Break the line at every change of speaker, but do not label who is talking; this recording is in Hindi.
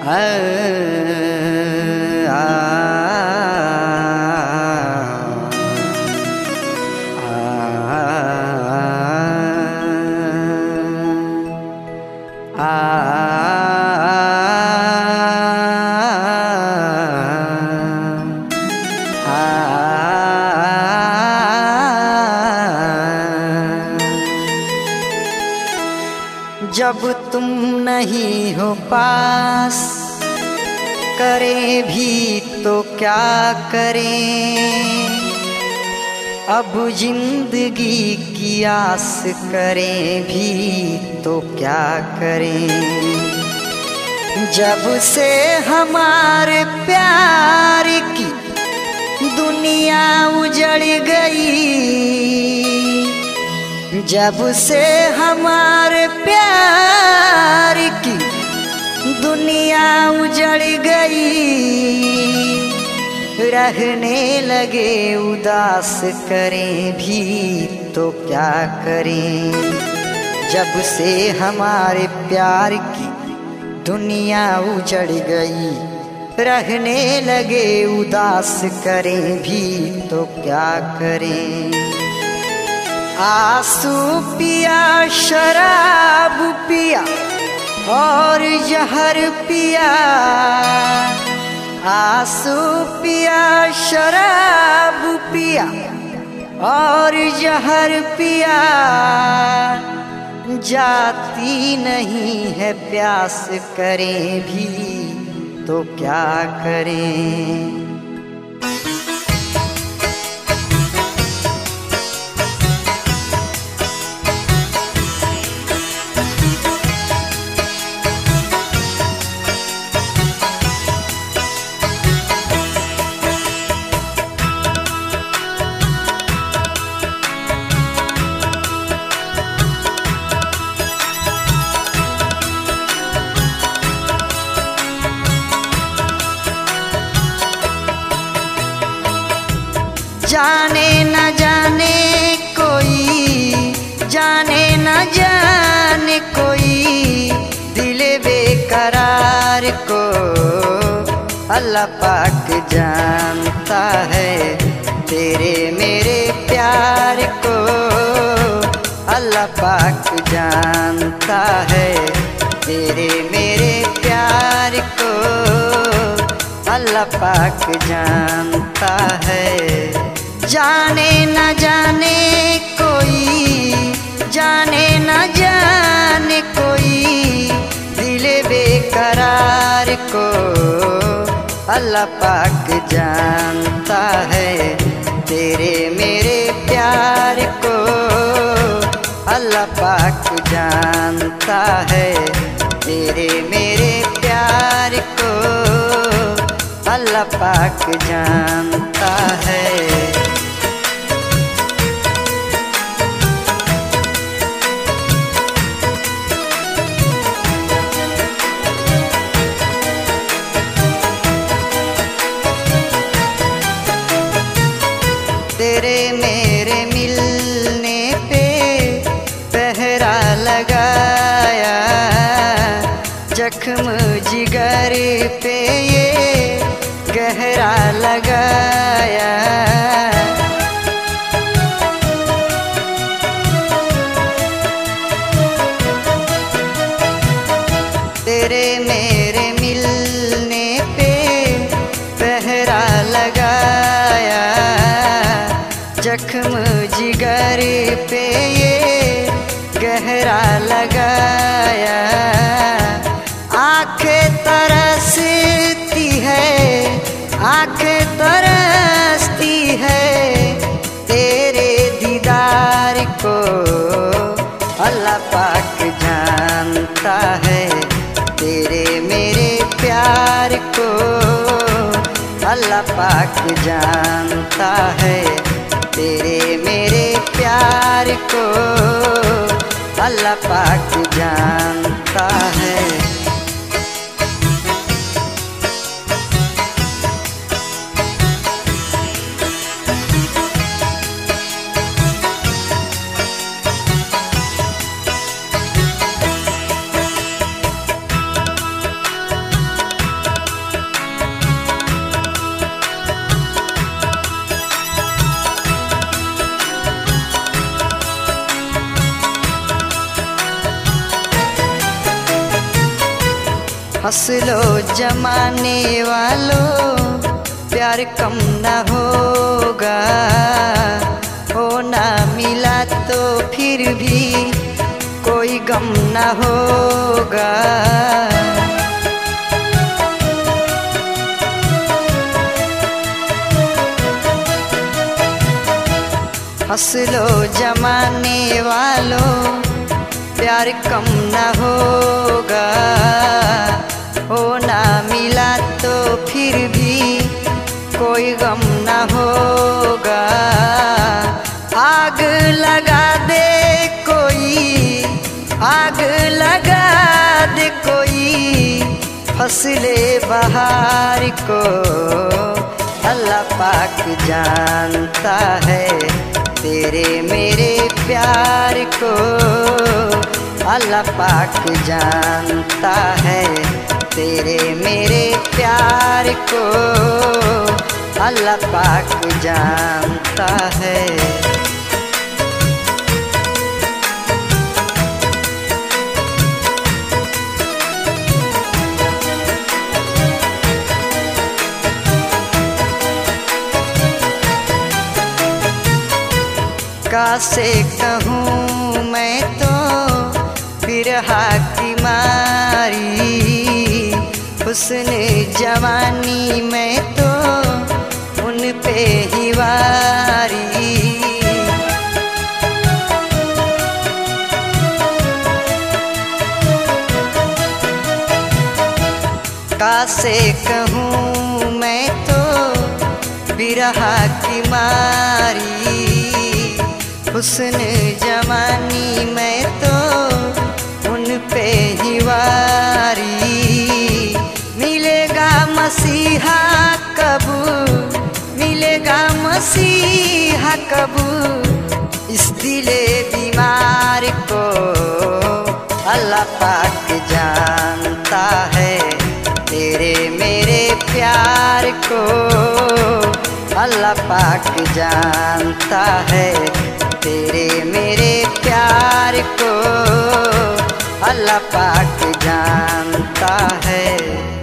आ, आ, जब तुम नहीं हो पास, करें भी तो क्या करें, अब जिंदगी की आस करें भी तो क्या करें। जब से हमारे प्यार की दुनिया उजड़ गई, जब से हमारे प्यार की दुनिया उजड़ गई, रहने लगे उदास करें भी तो क्या करें। जब से हमारे प्यार की दुनिया उजड़ गई, रहने लगे उदास करें भी तो क्या करें। आंसू पिया, शराब पिया और जहर पिया, आंसू पिया, शराब पिया और जहर पिया, जाती नहीं है प्यास करें भी तो क्या करें। जाने न जाने कोई, जाने न जाने कोई, दिल बेकरार को अल्लाह पाक जानता है। तेरे मेरे प्यार को अल्लाह पाक जानता है। तेरे मेरे प्यार को अल्लाह पाक जानता है। जाने न जाने कोई, जाने न जाने कोई, दिल बेकरार को अल्लाह पाक जानता है। तेरे मेरे प्यार को अल्लाह पाक जानता है। तेरे मेरे प्यार को अल्लाह पाक जानता है। तेरे मेरे मिलने पे पहरा लगाया, जख्म जिगर पे ये गहरा लगाया। तेरे मेरे मिलने पे पहरा लगाया, जख्म जिगर पे ये गहरा लगाया। आँखें तरसती है, आँखें तरसती है, तेरे दीदार को अल्लाह पाक जानता है। तेरे मेरे प्यार को अल्लाह पाक जानता है। तेरे मेरे प्यार को अल्लाह पाक जानता है। हंस लो जमाने वालों, प्यार कम न होगा। हो ना मिला तो फिर भी कोई गम न होगा। हंस लो जमाने वालों, प्यार कम न होगा। हो ना मिला तो फिर भी कोई गम न होगा। आग लगा दे कोई, आग लगा दे कोई फसले बहार को। अल्लाह पाक जानता है तेरे मेरे प्यार को। अल्लाह पाक जानता है तेरे मेरे प्यार को। अल्लाह पाक जानता है। कैसे कहूँ मैं तो बिरहा की मारी, हुस्न जवानी में तो उन पे ही वारी। कैसे कहूँ मैं तो बिरहा की मारी, हुस्न जवानी में तो उन पे ही वारी। मिलेगा मसीहा कब, मिलेगा मसीहा कब इस दिले बीमार को। अल्लाह पाक जानता है तेरे मेरे प्यार को। अल्लाह पाक जानता है तेरे मेरे प्यार को। अल्लाह पाक जानता है।